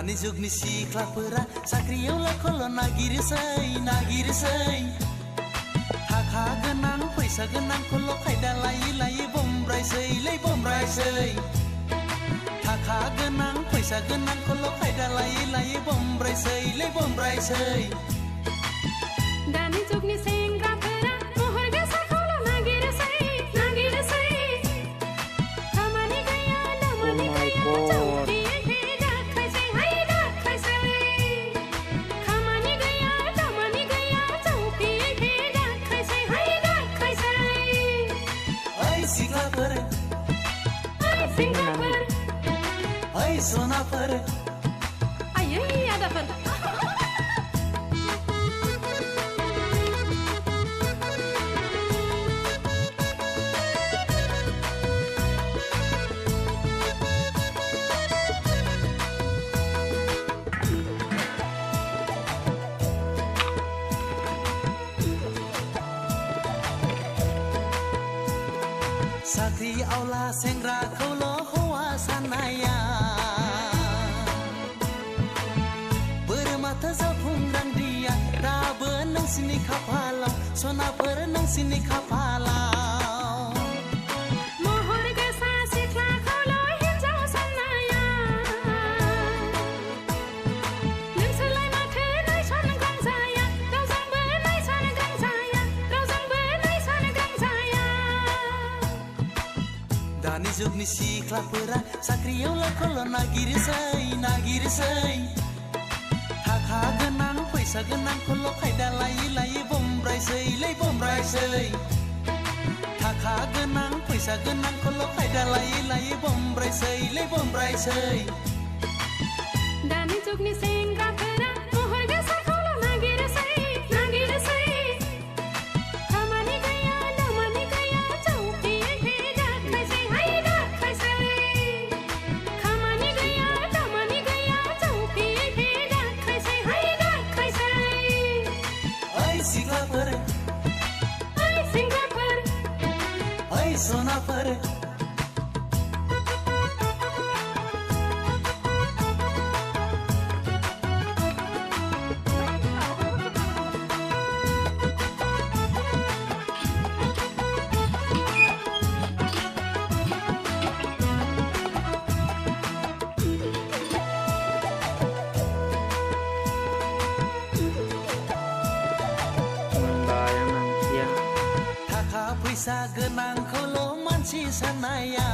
दानि जुगनि सिख्लाफोरा साख्रियाव लाखौल' नागिरसै थाखा गोनां फैसा गोनांखौल' खायदा लायै बमब्रायसै थाखा गोनां फैसा गोनांखौल' खायदा लायै बमब्रायसै दानि जुगनि सेंग्राफोरा महर गोसाखौल' नागिरसै खामानि गैया दामानि गैया जौखि दाखायसै खामानि गैया दामानि गैया जौखि दाखायसै ओइ सिख्लाफोर ओइ सनाफोर आयै आदाफोर साख्रि आवला सेंग्राखौल' हौवा साननाया बोरमाथो जाफुंनांदिया दाबो नोंसिनि खाफालाव सनाफोर नोंसिनि खाफालाव महर गोसा सिख्लाखौल' हिन्जाव साननाया नोंसोरलाय माथो नायसन गांजाया रावजोंबो नायसन गांजाया दानि जुगनि सिख्लाफोरा साख्रियाव लाखौल' नागिरसै थाखा गोनां फैसा गोनांखौल' खायदा लायै बमब्रायसै थाखा गोनां फैसा गोनांखौल' खायदा लायै बमब्रायसै दानि जुगनि सेंग्राफोरा महर गोसाखौल' नागिरसै खामानि गैया दामानि गैया जौखि दाखायसै खामानि गैया दामानि गैया जौखि दाखायसै ओइ सिख्लाफोर ओइ सनाफोर थाखा फैसा गोनांखौल' मानसि साननाया